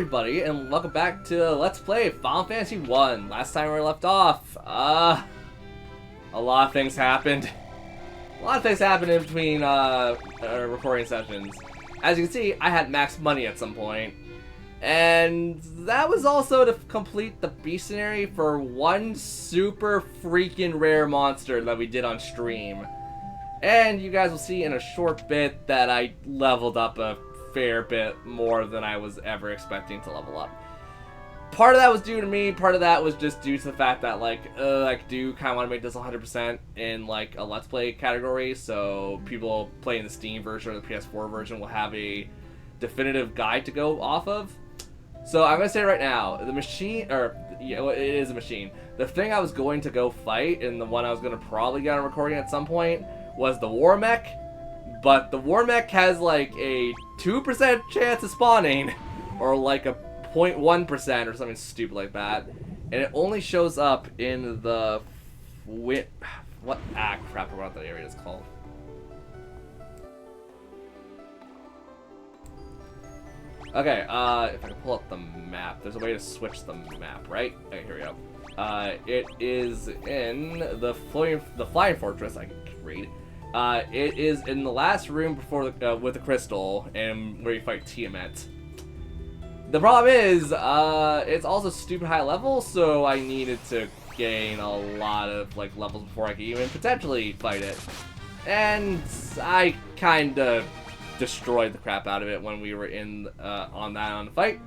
Everybody, and welcome back to Let's Play Final Fantasy 1. Last time we left off, a lot of things happened. A lot of things happened in between recording sessions. As you can see, I had max money at some point, and that was also to complete the bestiary for one super freaking rare monster that we did on stream. And you guys will see in a short bit that I leveled up a fair bit more than I was ever expecting to level up. Part of that was due to me, part of that was just due to the fact that I do kind of want to make this 100% in like a Let's Play category, so people playing the Steam version or the PS4 version will have a definitive guide to go off of. So I'm going to say right now, the machine, or yeah, it is a machine. The thing I was going to go fight, and the one I was going to probably get on recording at some point, was the War Mech. But the War Mech has like a 2% chance of spawning, or like a 0.1% or something stupid like that. And it only shows up in the... crap, I forgot what that area is called. Okay, if I can pull up the map. There's a way to switch the map, right? Okay, here we go. It is in the Flying Fortress, I can read. It is in the last room before with the crystal, and where you fight Tiamat. The problem is, it's also stupid high level, so I needed to gain a lot of levels before I could even potentially fight it. And I kinda destroyed the crap out of it when we were in on the fight.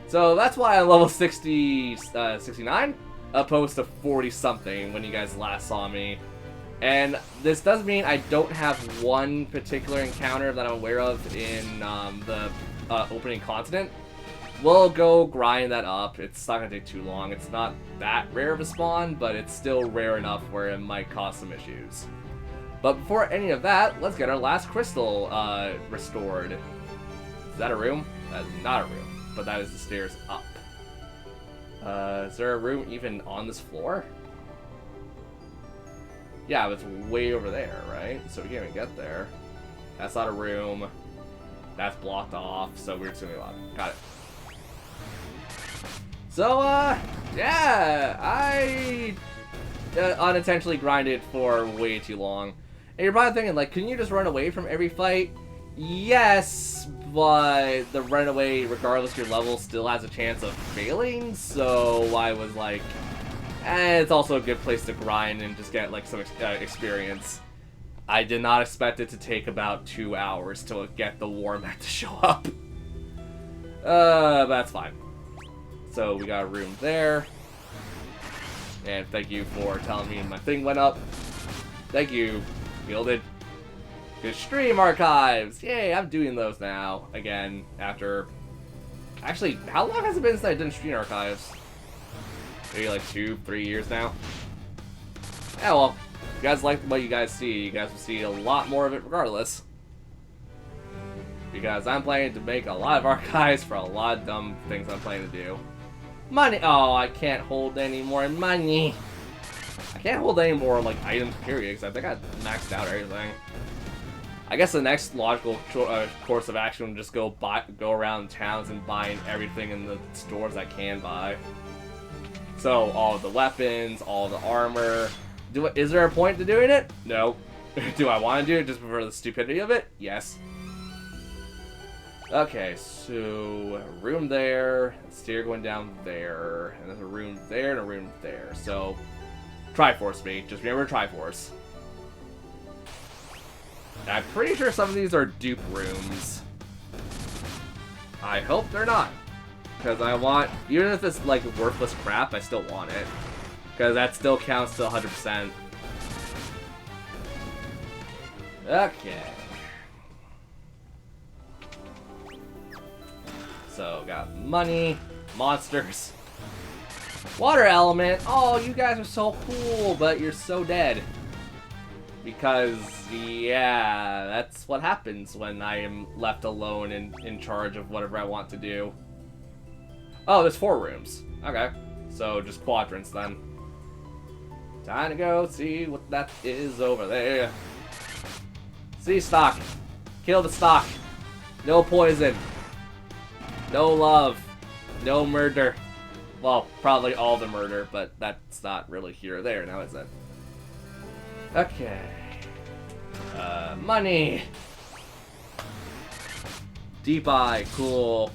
So that's why I'm level 69, opposed to 40 something when you guys last saw me. And this does mean I don't have one particular encounter that I'm aware of in the opening continent. We'll go grind that up. It's not going to take too long. It's not that rare of a spawn, but it's still rare enough where it might cause some issues. But before any of that, let's get our last crystal restored. Is that a room? That is not a room, but that is the stairs up. Is there a room even on this floor? Yeah, but it's way over there, right? So we can't even get there. That's not a room. That's blocked off, so we're just gonna go out. Got it. So, yeah, I unintentionally grinded for way too long. And you're probably thinking, couldn't you just run away from every fight? Yes, but the runaway, regardless of your level, still has a chance of failing, so I was like, it's also a good place to grind and just get some experience. I did not expect it to take about 2 hours to get the War Mech to show up. But that's fine. So we got a room there. And thank you for telling me my thing went up. Thank you, Fielded. Good stream archives! Yay, I'm doing those now. Again, after... Actually, how long has it been since I did stream archives? Maybe 2-3 years now. Yeah, well, if you guys like what you guys see, you guys will see a lot more of it regardless. Because I'm planning to make a lot of archives for a lot of dumb things I'm planning to do. Money! Oh, I can't hold any more money. I can't hold any more items, period, because I think I maxed out everything. I guess the next logical course of action would just go around towns and buying everything in the stores I can buy. So, all the weapons, all the armor. Is there a point to doing it? No. Do I want to do it just for the stupidity of it? Yes. Okay, so a room there, a stair going down there, and there's a room there and a room there. So, Triforce me. Just remember Triforce. I'm pretty sure some of these are dupe rooms. I hope they're not. Because I want, even if it's worthless crap, I still want it. Because that still counts to 100%. Okay. So, got money, monsters. Water element! Oh, you guys are so cool, but you're so dead. Because, yeah, that's what happens when I am left alone and in charge of whatever I want to do. Oh, there's 4 rooms. Okay. So, just quadrants then. Time to go see what that is over there. See stock. Kill the stock. No poison. No love. No murder. Well, probably all the murder, but that's not really here or there now, is it? Okay. Money! Deep Eye, cool.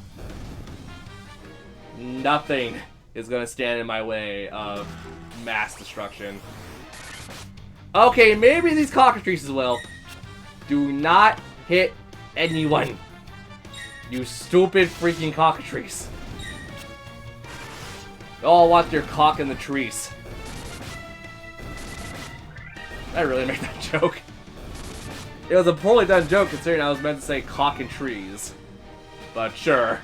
Nothing is gonna stand in my way of mass destruction. Okay, maybe these cockatrices will. Do not hit anyone. You stupid freaking cockatrice. Oh, watch your cock in the trees. Did I really make that joke? It was a poorly done joke considering I was meant to say cock and trees. But sure.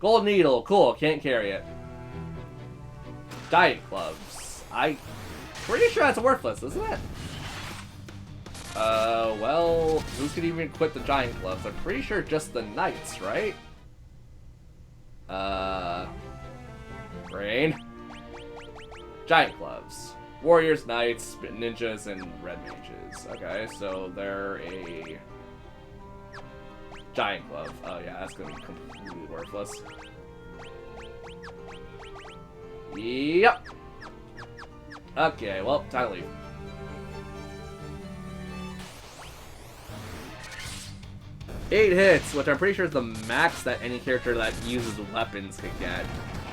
Gold needle, cool, can't carry it. Giant gloves. I'm pretty sure that's worthless, isn't it? Well, who could even equip the giant gloves? I'm pretty sure just the knights, right? Brain. Giant gloves. Warriors, knights, ninjas, and red mages. Okay, so they're a giant glove. Oh yeah, that's gonna be completely worthless. Yep. Okay, well, time to leave. Eight hits, which I'm pretty sure is the max that any character that uses weapons can get.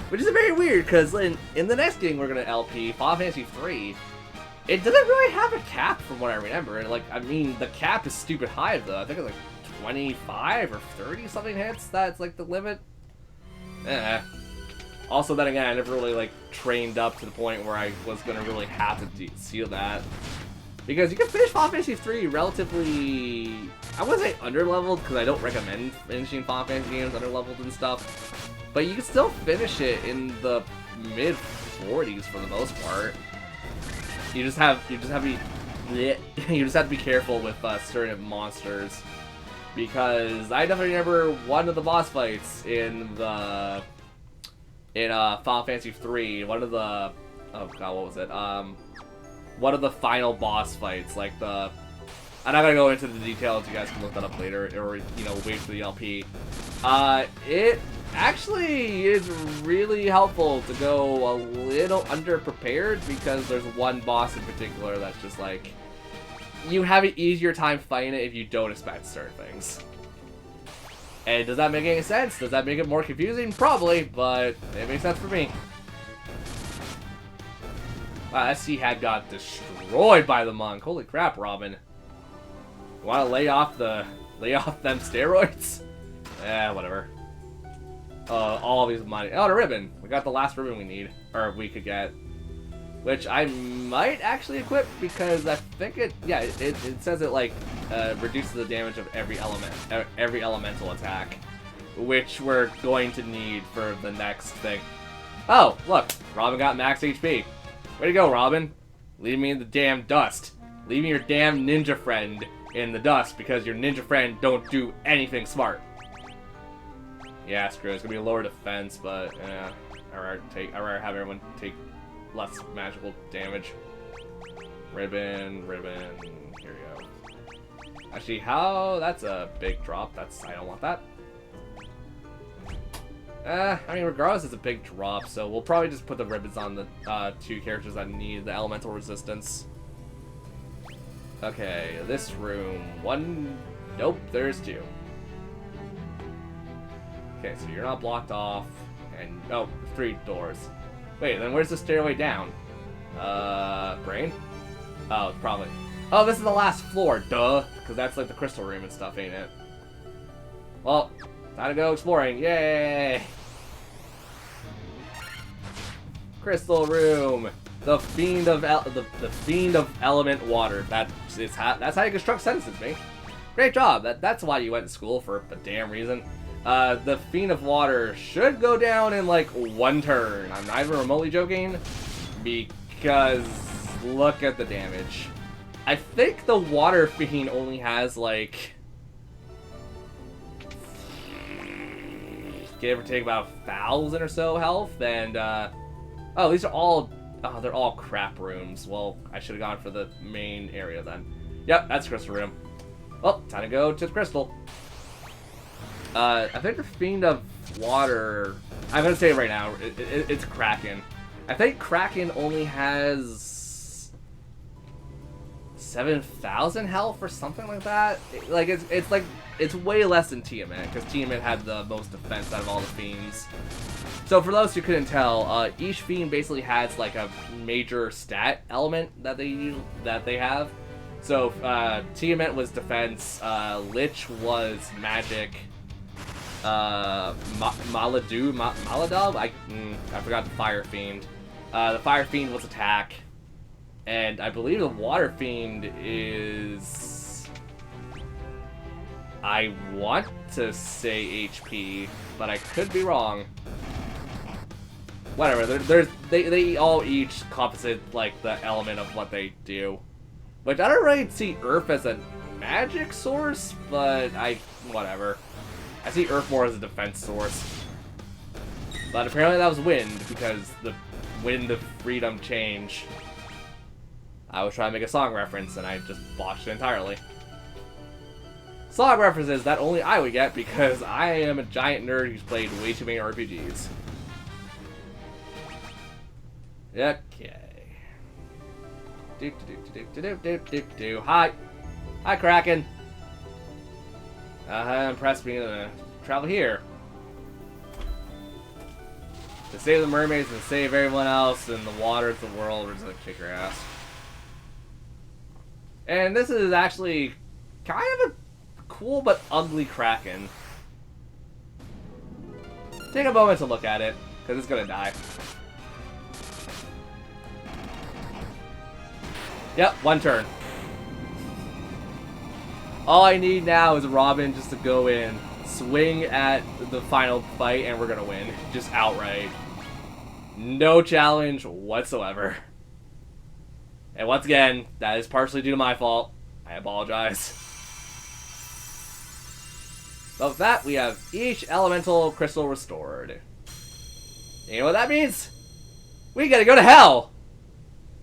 Which is very weird, because in the next game we're going to LP, Final Fantasy 3, it doesn't really have a cap from what I remember. And, like, I mean, the cap is stupid high, though. I think it's like 25 or 30 something hits. That's, like, the limit. Also, then again, I never really, like, trained up to the point where I was going to really have to seal that. Because you can finish Final Fantasy 3 relatively... I wouldn't say underleveled, because I don't recommend finishing Final Fantasy games underleveled and stuff. But you can still finish it in the mid-40s for the most part. You just have to be careful with certain monsters. Because I definitely remember one of the boss fights in Final Fantasy 3, one of the... Oh god, what was it? One of the final boss fights, like the... I'm not gonna go into the details, you guys can look that up later, or, you know, wait for the LP. It actually is really helpful to go a little underprepared, because there's one boss in particular that's just like... You have an easier time fighting it if you don't expect certain things. And does that make any sense? Does that make it more confusing? Probably, but it makes sense for me. Wow, that Sea-Hat got destroyed by the monk. Holy crap, Robin. You wanna lay off them steroids? Whatever. All these money. Oh, the ribbon. We got the last ribbon we need. Or we could get. Which I might actually equip because I think it says it like reduces the damage of every elemental attack. Which we're going to need for the next thing. Oh, look. Robin got max HP. Way to go, Robin. Leave me in the damn dust. Leaving your damn ninja friend in the dust because your ninja friend don't do anything smart. Yeah, screw it. It's gonna be a lower defense, but yeah. I'd rather have everyone take less magical damage. Ribbon. Here we go. Actually, that's a big drop. I don't want that. I mean, regardless, it's a big drop, so we'll probably just put the ribbons on the two characters that need the elemental resistance. Okay, this room. One... Nope, there's two. Okay, so you're not blocked off, and... Oh, 3 doors. Wait, then where's the stairway down? Brain? Oh, it's probably... Oh, this is the last floor, duh! Because that's like the crystal room and stuff, ain't it? Well... Time to go exploring. Yay! Crystal room. The fiend of element water. That's how you construct sentences, mate. Great job. That's why you went to school for a damn reason. The fiend of water should go down in like 1 turn. I'm not even remotely joking, because look at the damage. I think the water fiend only has like, give or take, about 1,000 or so health, and oh, these are all, oh, they're all crap rooms. Well, I should have gone for the main area then. Yep, that's crystal room. Well, time to go to the crystal. I think the fiend of water I'm gonna say it right now. It's Kraken. I think Kraken only has 7,000 health or something like that. It's way less than Tiamat, because Tiamat had the most defense out of all the fiends. So for those who couldn't tell, each fiend basically has like a major stat element that they have. So Tiamat was defense, Lich was magic, Maladub, I forgot the Fire Fiend. The Fire Fiend was attack, and I believe the Water Fiend is, I want to say HP, but I could be wrong. Whatever, they all each compensate like the element of what they do. Which I don't really see Earth as a magic source, but whatever. I see Earth more as a defense source. But apparently that was Wind, because the Wind of Freedom change. I was trying to make a song reference, and I just botched it entirely. Song references that only I would get, because I am a giant nerd who's played way too many RPGs. Okay. Hi! Hi, Kraken! Impressed me to travel here. To save the mermaids and save everyone else in the waters of the world, or just like kick your ass. And this is actually kind of a cool but ugly Kraken. Take a moment to look at it, because it's gonna die. Yep, one turn. All I need now is Robin just to go in, swing at the final fight, and we're gonna win. Just outright. No challenge whatsoever. And once again, that is partially due to my fault. I apologize. But with that, we have each elemental crystal restored. You know what that means? We gotta go to hell!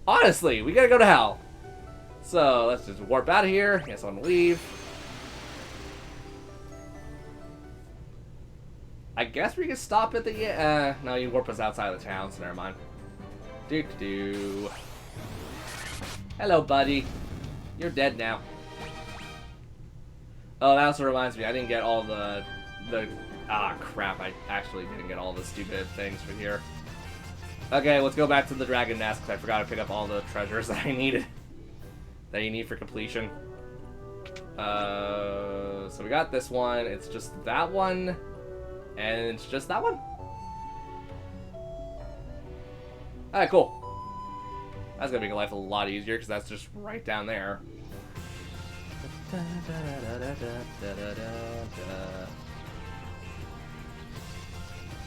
Honestly, we gotta go to hell. So, let's just warp out of here. Guess I'm gonna leave. I guess we can stop at the... no, you warp us outside of the town, so never mind. Hello, buddy. You're dead now. Oh, that also reminds me, I didn't get all the... Ah, crap, I actually didn't get all the stupid things from here. Okay, let's go back to the Dragon Nest, because I forgot to pick up all the treasures that I needed. That you need for completion. So we got this one, it's just that one, and it's just that one? Alright, cool. That's gonna make life a lot easier, because that's just right down there.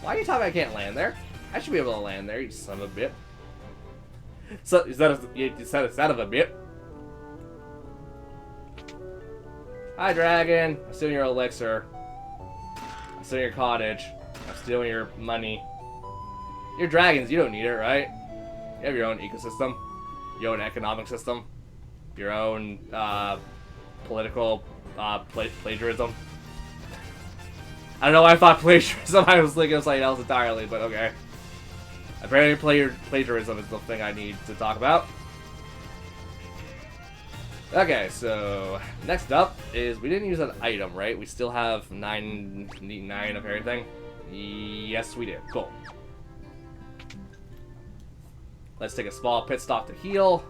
Why are you telling me I can't land there? I should be able to land there, you son of a bit. So, you said a son of a bit. Hi, dragon. I'm stealing your elixir. I'm stealing your cottage. I'm stealing your money. You're dragons, you don't need it, right? You have your own ecosystem. Your own economic system. Your own, political, plagiarism. I don't know why I thought plagiarism. I was thinking of something else entirely, but okay. Apparently plagiarism is the thing I need to talk about. Okay, so next up is we didn't use an item, right? We still have 9 of everything. Yes, we did. Cool. Let's take a small pit stop to heal.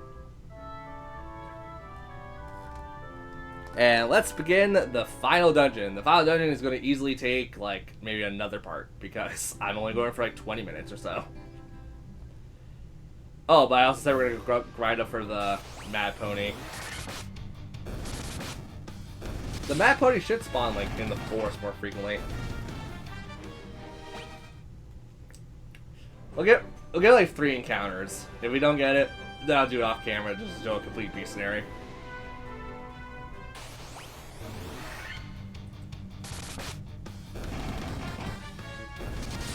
And let's begin the final dungeon. The final dungeon is going to easily take, like, maybe another part, because I'm only going for, like, 20 minutes or so. Oh, but I also said we're going to grind up for the Mad Pony. The Mad Pony should spawn, like, in the forest more frequently. We'll get like 3 encounters. If we don't get it, then I'll do it off camera, just to show a complete beast scenario.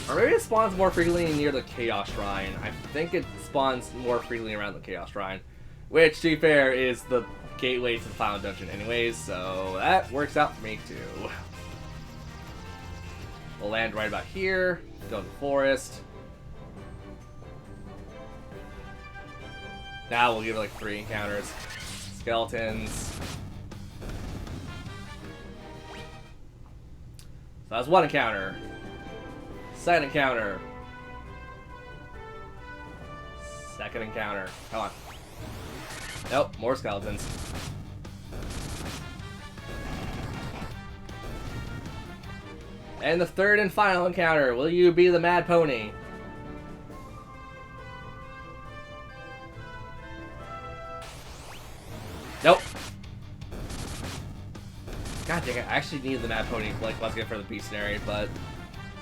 Or maybe it spawns more frequently near the Chaos Shrine. I think it spawns more frequently around the Chaos Shrine. Which, to be fair, is the gateway to the final dungeon anyways, so that works out for me too. We'll land right about here. Go to the forest. Now we'll give it like 3 encounters. Skeletons. So that's 1 encounter. Second encounter. Second encounter. Come on. Nope, more skeletons. And the third and final encounter. Will you be the Mad Pony? Nope. God dang it, I actually need the Mad Pony, like, let's get for the Beastnary, but...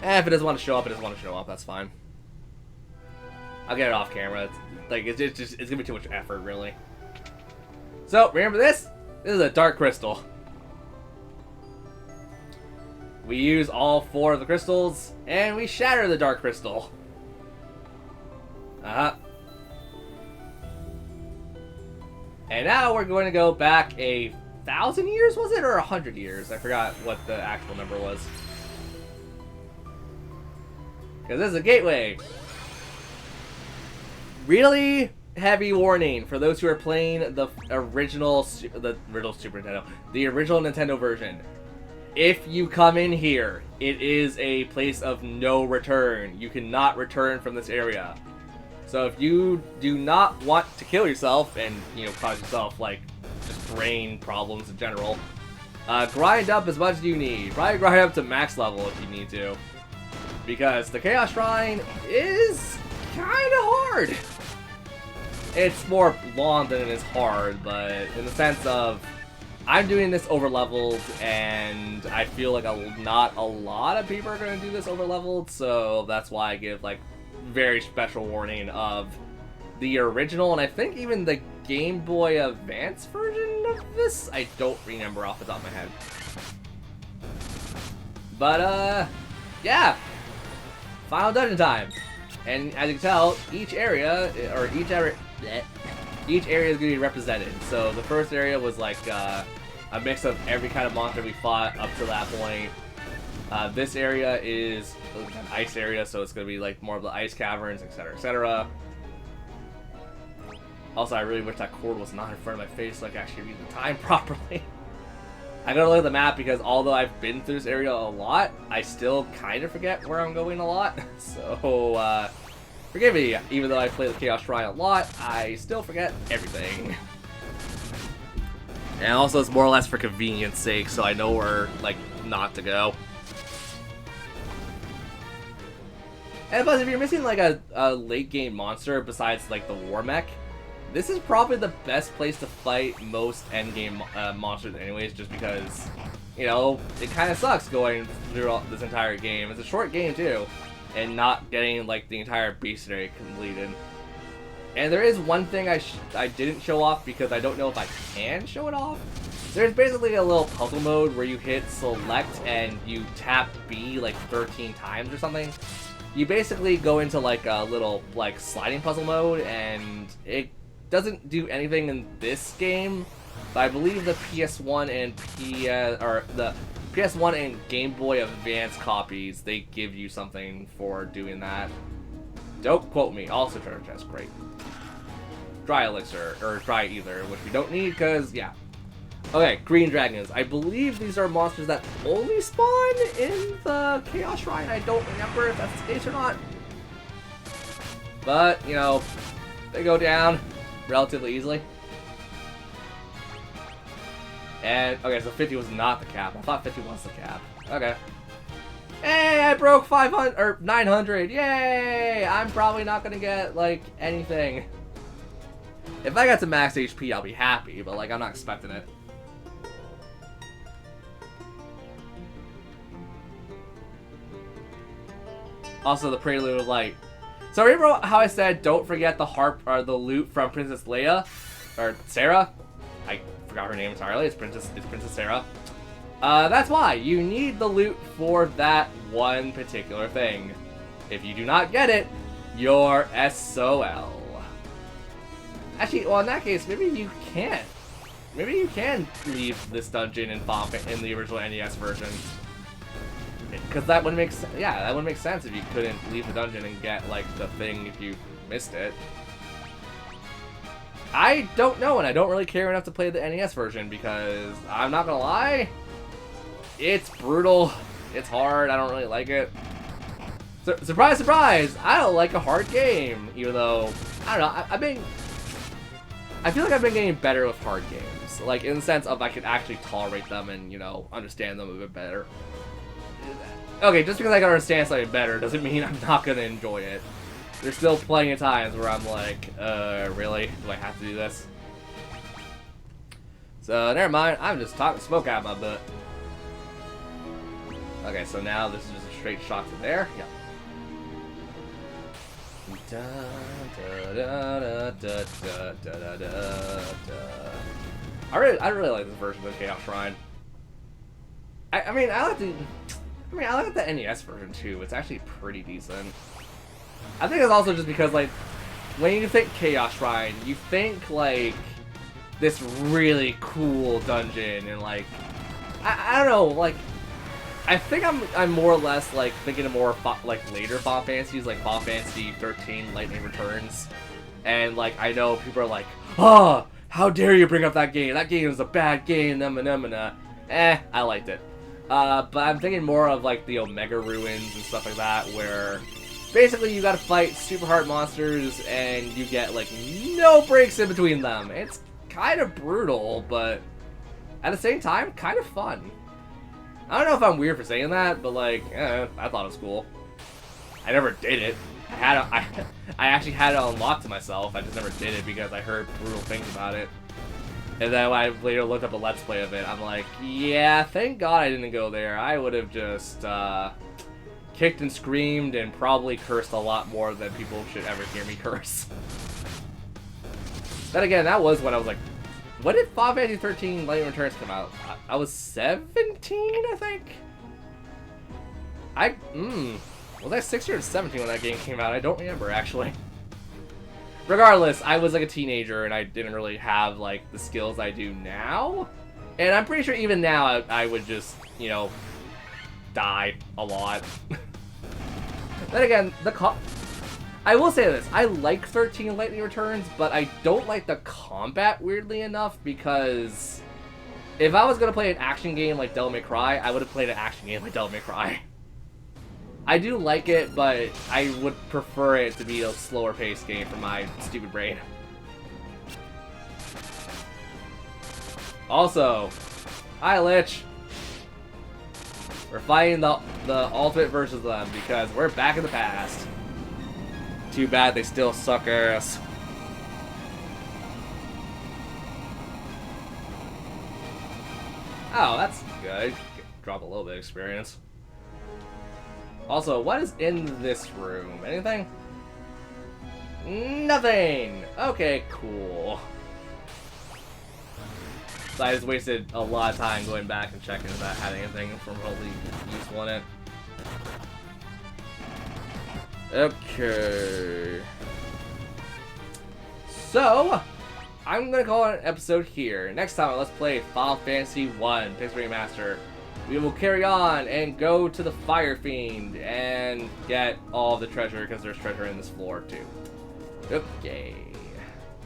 if it doesn't want to show up, it doesn't want to show up, that's fine. I'll get it off camera. It's gonna be too much effort, really. So, remember this? This is a Dark Crystal. We use all 4 of the crystals, and we shatter the Dark Crystal. And now we're going to go back 1,000 years, was it? Or 100 years? I forgot what the actual number was. Because this is a gateway. Really heavy warning for those who are playing the original Super Nintendo. The original Nintendo version. If you come in here, it is a place of no return. You cannot return from this area. So if you do not want to kill yourself and, you know, cause yourself, like, just brain problems in general, grind up as much as you need. Probably grind up to max level if you need to. Because the Chaos Shrine is kind of hard. It's more long than it is hard, but in the sense of, I'm doing this over leveled, and I feel like not a lot of people are going to do this over leveled, so that's why I give, like, very special warning of the original, and I think even the Game Boy Advance version of this? I don't remember off the top of my head. But, yeah. Final dungeon time. And as you can tell, each area is going to be represented. So the first area was like a mix of every kind of monster we fought up to that point. This area is an ice area, so it's going to be like more of the ice caverns, etc., etc. Also, I really wish that cord was not in front of my face so I could actually read the time properly. I gotta look at the map because although I've been through this area a lot, I still kind of forget where I'm going a lot. So, forgive me, even though I play the Chaos Shrine a lot, I still forget everything. And also, it's more or less for convenience sake, so I know where, like, not to go. And plus, if you're missing, like, a late-game monster besides, like, the War Mech, this is probably the best place to fight most endgame monsters anyways, just because, you know, it kind of sucks going through this entire game. It's a short game, too, and not getting, like, the entire Beastnary completed. And there is one thing I didn't show off because I don't know if I can show it off. There's basically a little puzzle mode where you hit select and you tap B like 13 times or something. You basically go into like a little like sliding puzzle mode, and it doesn't do anything in this game, but I believe the PS1 and the PS1 and Game Boy Advance copies, they give you something for doing that. Don't quote me. Also treasure chest, great. Dry elixir, or dry ether, which we don't need because, yeah. Okay, green dragons. I believe these are monsters that only spawn in the Chaos Shrine. I don't remember if that's the case or not. But, you know, they go down relatively easily. And, okay, so 50 was not the cap. I thought 50 was the cap. Okay. Hey, I broke 500, or 900. Yay! I'm probably not gonna get, like, anything. If I got to max HP, I'll be happy, but, like, I'm not expecting it. Also, the Prelude of Light. So remember how I said don't forget the harp or the lute from Princess Leia or Sarah? I forgot her name entirely. It's Princess Sarah. That's why you need the lute for that one particular thing. If you do not get it, you're SOL. Actually, well, in that case, maybe you can't. Maybe you can leave this dungeon in the original NES version. Because that would make that would make sense if you couldn't leave the dungeon and get like the thing if you missed it. I don't know, and I don't really care enough to play the NES version because I'm not gonna lie, it's brutal, it's hard, I don't really like it. Surprise, surprise! I don't like a hard game, even though I don't know. I feel like I've been getting better with hard games, like in the sense of I can actually tolerate them and understand them a bit better. Okay, just because I can understand something better doesn't mean I'm not gonna enjoy it. There's still plenty of times where I'm like, really? Do I have to do this? So, never mind. I'm just talking smoke out of my butt. Okay, so now this is just a straight shot to there. Yep. I really like this version of the Chaos Shrine. I mean, I like the NES version too. It's actually pretty decent. I think it's also just because, like, when you think Chaos Shrine, you think, like, this really cool dungeon, and, like, I don't know, like, I think I'm more or less, like, thinking of more, like, later Final Fantasies, like Final Fantasy 13 Lightning Returns, and, like, I know people are like, oh, how dare you bring up that game is a bad game, I liked it. But I'm thinking more of, like, the Omega Ruins and stuff like that, where basically you gotta fight super hard monsters and you get, like, no breaks in between them. It's kind of brutal, but at the same time, kind of fun. I don't know if I'm weird for saying that, but, like, I thought it was cool. I never did it. I actually had it unlocked to myself. I just never did it because I heard brutal things about it. And then when I later looked up a Let's Play of it, I'm like, yeah, thank God I didn't go there. I would have just kicked and screamed and probably cursed a lot more than people should ever hear me curse. Then again, that was when I was like, when did Final Fantasy 13 Lightning Returns come out? I was 17, I think? Was I 16 or 17 when that game came out? I don't remember, actually. Regardless, I was like a teenager and I didn't really have like the skills I do now. And I'm pretty sure even now I would just, die a lot. Then again, I will say this, I like 13 Lightning Returns, but I don't like the combat weirdly enough because if I was going to play an action game like Devil May Cry, I would have played an action game like Devil May Cry. I do like it, but I would prefer it to be a slower paced game for my stupid brain. Also, hi Lich! We're fighting the ultimate versions of them because we're back in the past. Too bad they still suck ass. Oh, that's good. Drop a little bit of experience. Also, what is in this room? Anything? Nothing! Okay, cool. So I just wasted a lot of time going back and checking if that had anything remotely useful in it. Okay. So, I'm gonna call it an episode here. Next time on Let's Play Final Fantasy 1 Pixel Remaster, we will carry on and go to the Fire Fiend and get all the treasure, because there's treasure in this floor too. Okay.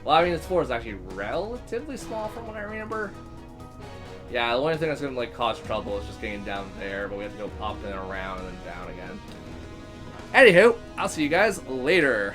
Well, I mean, this floor is actually relatively small from what I remember. Yeah, the only thing that's gonna like cause trouble is just getting down there, but we have to go up and around and then down again. Anywho, I'll see you guys later.